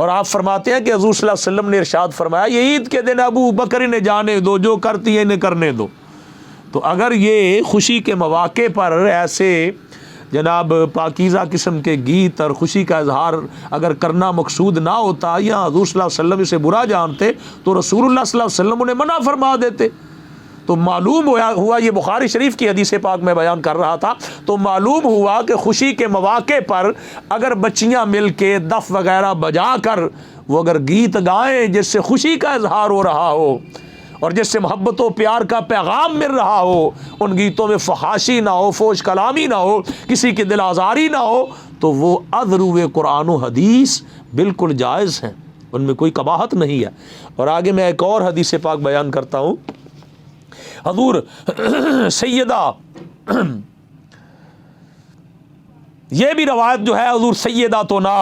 اور آپ فرماتے ہیں کہ حضور صلی اللہ علیہ وسلم نے ارشاد فرمایا یہ عید کے دن ابو بکر انہیں جانے دو، جو کرتی ہیں انہیں کرنے دو۔ تو اگر یہ خوشی کے مواقع پر ایسے جناب پاکیزہ قسم کے گیت اور خوشی کا اظہار اگر کرنا مقصود نہ ہوتا یا حضور صلی اللہ علیہ وسلم اسے برا جانتے تو رسول اللہ صلی اللہ علیہ وسلم انہیں منع فرما دیتے۔ تو معلوم ہوا یہ بخاری شریف کی حدیث پاک میں بیان کر رہا تھا، تو معلوم ہوا کہ خوشی کے مواقع پر اگر بچیاں مل کے دف وغیرہ بجا کر وہ اگر گیت گائیں جس سے خوشی کا اظہار ہو رہا ہو اور جس سے محبت و پیار کا پیغام مل رہا ہو، ان گیتوں میں فحاشی نہ ہو، فوش کلامی نہ ہو، کسی کی دل آزاری نہ ہو، تو وہ اذرو قرآن و حدیث بالکل جائز ہیں، ان میں کوئی قباحت نہیں ہے۔ اور آگے میں ایک اور حدیث پاک بیان کرتا ہوں۔ حضور سیدہ یہ بھی روایت جو ہے حضور سیدہ تو نا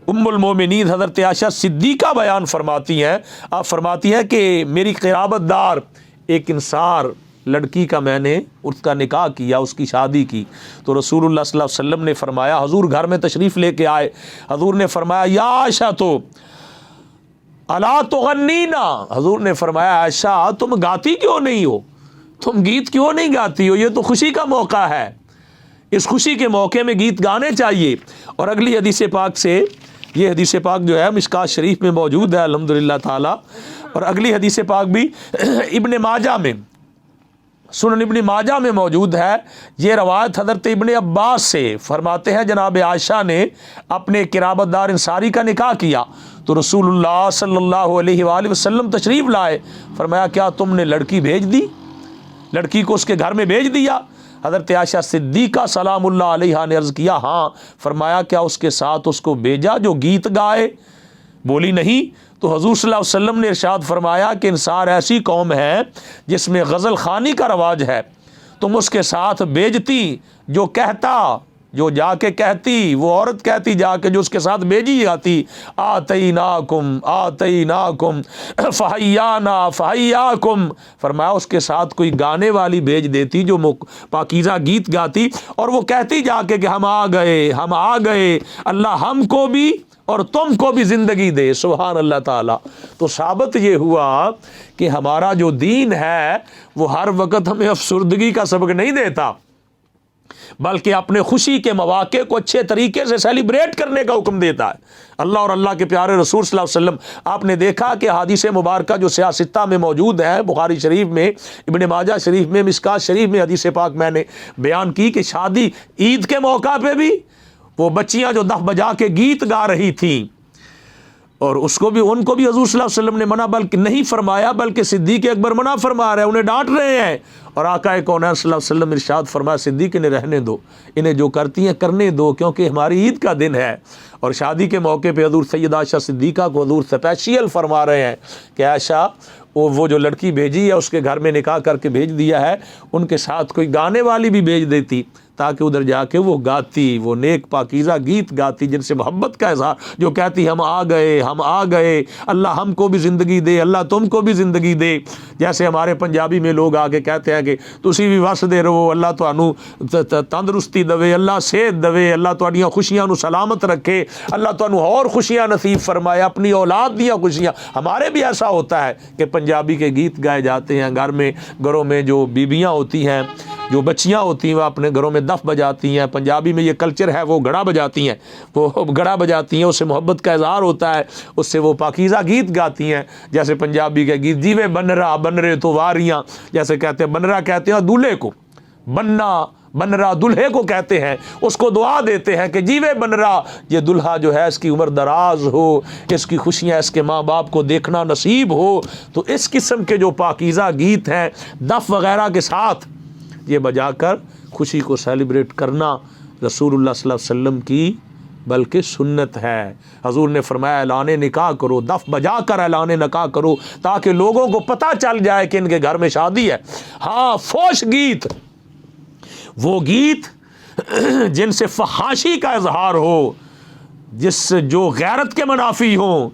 ام المومنین حضرت عائشہ صدیقہ بیان فرماتی ہیں، آپ فرماتی ہیں کہ میری قرابت دار ایک انصار لڑکی کا میں نے اس کا نکاح کیا، اس کی شادی کی، تو رسول اللہ صلی اللہ علیہ وسلم نے فرمایا، حضور گھر میں تشریف لے کے آئے، حضور نے فرمایا یا عائشہ تو الا تغنینا، حضور نے فرمایا عائشہ تم گاتی کیوں نہیں ہو، تم گیت کیوں نہیں گاتی ہو، یہ تو خوشی کا موقع ہے، اس خوشی کے موقع میں گیت گانے چاہیے۔ اور اگلی حدیث پاک سے، یہ حدیث پاک جو ہے مشکات شریف میں موجود ہے الحمدللہ تعالی، اور اگلی حدیث پاک بھی ابن ماجہ میں، سنن ابن ماجہ میں موجود ہے۔ یہ روایت حضرت ابن عباس سے، فرماتے ہیں جناب عائشہ نے اپنے قرابت دار انصاری کا نکاح کیا تو رسول اللہ صلی اللہ علیہ وآلہ وسلم تشریف لائے، فرمایا کیا تم نے لڑکی بھیج دی، لڑکی کو اس کے گھر میں بھیج دیا؟ حضرت عائشہ صدیقہ سلام اللہ علیہا نے عرض کیا ہاں، فرمایا کیا اس کے ساتھ اس کو بھیجا جو گیت گائے؟ بولی نہیں۔ تو حضور صلی اللہ علیہ وسلم نے ارشاد فرمایا کہ انصار ایسی قوم ہے جس میں غزل خوانی کا رواج ہے، تم اس کے ساتھ بھیجتی جو کہتا، جو جا کے کہتی، وہ عورت کہتی جا کے جو اس کے ساتھ بھیجی جاتی، آتیناکم آتیناکم فحیانا فحیاکم، فرمایا اس کے ساتھ کوئی گانے والی بھیج دیتی جو پاکیزہ گیت گاتی اور وہ کہتی جا کے کہ ہم آ گئے ہم آ گئے، اللہ ہم کو بھی اور تم کو بھی زندگی دے، سبحان اللہ تعالیٰ۔ تو ثابت یہ ہوا کہ ہمارا جو دین ہے وہ ہر وقت ہمیں افسردگی کا سبق نہیں دیتا، بلکہ اپنے خوشی کے مواقع کو اچھے طریقے سے سیلیبریٹ کرنے کا حکم دیتا ہے۔ اللہ اور اللہ کے پیارے رسول صلی اللہ علیہ وسلم، آپ نے دیکھا کہ حدیث مبارکہ جو سیاہ ستہ میں موجود ہے، بخاری شریف میں، ابن ماجہ شریف میں، مشکات شریف میں حدیث پاک میں نے بیان کی کہ شادی عید کے موقع پہ بھی وہ بچیاں جو دف بجا کے گیت گا رہی تھیں، اور اس کو بھی، ان کو بھی حضور صلی اللہ علیہ وسلم نے منع بلکہ نہیں فرمایا، بلکہ صدیق اکبر منع فرما رہے ہیں، انہیں ڈانٹ رہے ہیں، اور آقا کونین صلی اللہ علیہ وسلم ارشاد فرمایا صدیق انہیں رہنے دو، انہیں جو کرتی ہیں کرنے دو، کیونکہ ہماری عید کا دن ہے۔ اور شادی کے موقع پہ حضور سیدہ عائشہ صدیقہ کو حضور اسپیشل فرما رہے ہیں کہ عائشہ وہ جو لڑکی بھیجی ہے اس کے گھر میں نکاح کر کے بھیج دیا ہے، ان کے ساتھ کوئی گانے والی بھی بھیج دیتی تاکہ ادھر جا کے وہ گاتی، وہ نیک پاکیزہ گیت گاتی جن سے محبت کا اظہار، جو کہتی ہم آ گئے ہم آ گئے، اللہ ہم کو بھی زندگی دے، اللہ تم کو بھی زندگی دے۔ جیسے ہمارے پنجابی میں لوگ آ کے کہتے ہیں کہ تسی بھی وسدے رہو، اللہ تانوں تندرستی دے، اللہ صحت دے، اللہ تہاڈیاں خوشیاں نو سلامت رکھے، اللہ تانوں اور خوشیاں نصیب فرمائے، اپنی اولاد دیاں خوشیاں۔ ہمارے بھی ایسا ہوتا ہے کہ پنجابی کے گیت گائے جاتے ہیں، گھروں میں جو بیویاں ہوتی ہیں، جو بچیاں ہوتی ہیں، وہ اپنے گھروں میں دف بجاتی ہیں، پنجابی میں یہ کلچر ہے، وہ گھڑا بجاتی ہیں، وہ گھڑا بجاتی ہیں، اس سے محبت کا اظہار ہوتا ہے، اس سے وہ پاکیزہ گیت گاتی ہیں، جیسے پنجابی کے گیت جیوے بنرا بنرے تو واریاں، جیسے کہتے ہیں بنرا کہتے ہیں دولہے کو، بنرا دلہے کو کہتے ہیں، اس کو دعا دیتے ہیں کہ جیوے بنرا، یہ دلہا جو ہے اس کی عمر دراز ہو، اس کی خوشیاں اس کے ماں باپ کو دیکھنا نصیب ہو۔ تو اس قسم کے جو پاکیزہ گیت ہیں دف وغیرہ کے ساتھ یہ بجا کر خوشی کو سیلیبریٹ کرنا رسول اللہ صلی اللہ علیہ وسلم کی بلکہ سنت ہے۔ حضور نے فرمایا اعلان نکاح کرو، دف بجا کر اعلان نکاح کرو تاکہ لوگوں کو پتہ چل جائے کہ ان کے گھر میں شادی ہے۔ ہاں، فوش گیت، وہ گیت جن سے فحاشی کا اظہار ہو، جس سے جو غیرت کے منافی ہوں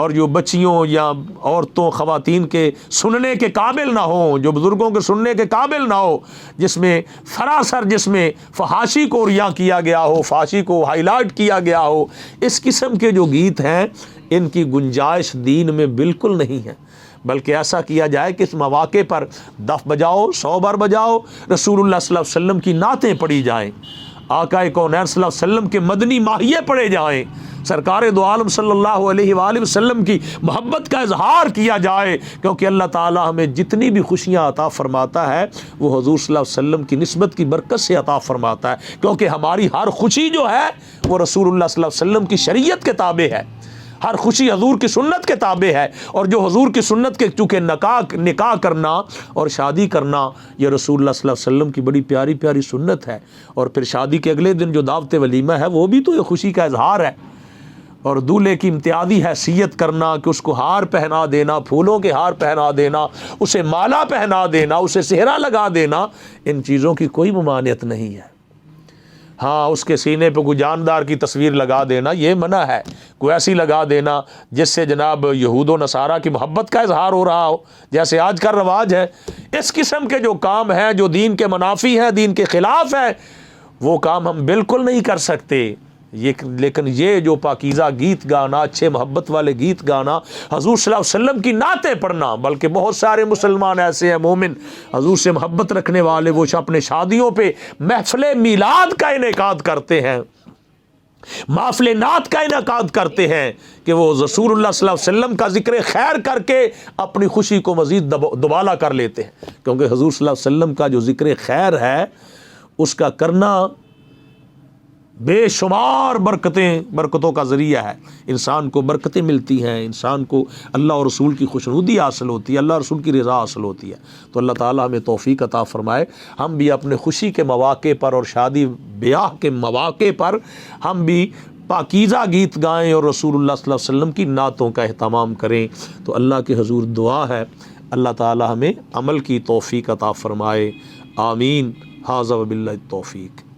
اور جو بچیوں یا عورتوں خواتین کے سننے کے قابل نہ ہوں، جو بزرگوں کے سننے کے قابل نہ ہو، جس میں سراسر جس میں فحاشی کو ریا کیا گیا ہو، فحاشی کو ہائی لائٹ کیا گیا ہو، اس قسم کے جو گیت ہیں ان کی گنجائش دین میں بالکل نہیں ہے۔ بلکہ ایسا کیا جائے کہ اس مواقع پر دف بجاؤ، 100 بار بجاؤ، رسول اللہ صلی اللہ علیہ وسلم کی نعتیں پڑھی جائیں، آقا کونین صلی اللہ علیہ وسلم کے مدنی ماہیے پڑھے جائیں، سرکار دو عالم صلی اللہ علیہ وآلہ وسلم کی محبت کا اظہار کیا جائے، کیونکہ اللہ تعالی ہمیں جتنی بھی خوشیاں عطا فرماتا ہے وہ حضور صلی اللہ علیہ وسلم کی نسبت کی برکت سے عطا فرماتا ہے، کیونکہ ہماری ہر خوشی جو ہے وہ رسول اللہ صلی اللہ علیہ وسلم کی شریعت کے تابع ہے، ہر خوشی حضور کی سنت کے تابع ہے، اور جو حضور کی سنت کے چونکہ نکاح کرنا اور شادی کرنا یہ رسول اللہ صلی اللہ علیہ وسلم کی بڑی پیاری پیاری سنت ہے، اور پھر شادی کے اگلے دن جو دعوت ولیمہ ہے وہ بھی تو یہ خوشی کا اظہار ہے، اور دولہے کی امتیازی حیثیت کرنا کہ اس کو ہار پہنا دینا، پھولوں کے ہار پہنا دینا، اسے مالا پہنا دینا، اسے صحرا لگا دینا، ان چیزوں کی کوئی ممانعت نہیں ہے۔ ہاں اس کے سینے پہ کوئی جاندار کی تصویر لگا دینا یہ منع ہے، کوئی ایسی لگا دینا جس سے جناب یہود و نصارہ کی محبت کا اظہار ہو رہا ہو، جیسے آج کا رواج ہے۔ اس قسم کے جو کام ہیں جو دین کے منافی ہیں، دین کے خلاف ہیں، وہ کام ہم بالکل نہیں کر سکتے۔ لیکن یہ جو پاکیزہ گیت گانا، اچھے محبت والے گیت گانا، حضور صلی اللہ علیہ وسلم کی نعتیں پڑھنا، بلکہ بہت سارے مسلمان ایسے ہیں مومن حضور سے محبت رکھنے والے، وہ اپنے شادیوں پہ محفل میلاد کا انعقاد کرتے ہیں، محفل نعت کا انعقاد کرتے ہیں کہ وہ رسول اللہ صلی اللہ علیہ وسلم کا ذکر خیر کر کے اپنی خوشی کو مزید دوبالا کر لیتے ہیں، کیونکہ حضور صلی اللہ علیہ وسلم کا جو ذکر خیر ہے اس کا کرنا بے شمار برکتوں کا ذریعہ ہے، انسان کو برکتیں ملتی ہیں، انسان کو اللہ اور رسول کی خوشنودی حاصل ہوتی ہے، اللہ اور رسول کی رضا حاصل ہوتی ہے۔ تو اللہ تعالیٰ ہمیں توفیق عطا فرمائے، ہم بھی اپنے خوشی کے مواقع پر اور شادی بیاہ کے مواقع پر ہم بھی پاکیزہ گیت گائیں اور رسول اللہ صلی اللہ علیہ وسلم کی نعتوں کا اہتمام کریں۔ تو اللہ کے حضور دعا ہے اللہ تعالیٰ ہمیں عمل کی توفیق عطا فرمائے، آمین۔ ھذا وباللہ التوفیق۔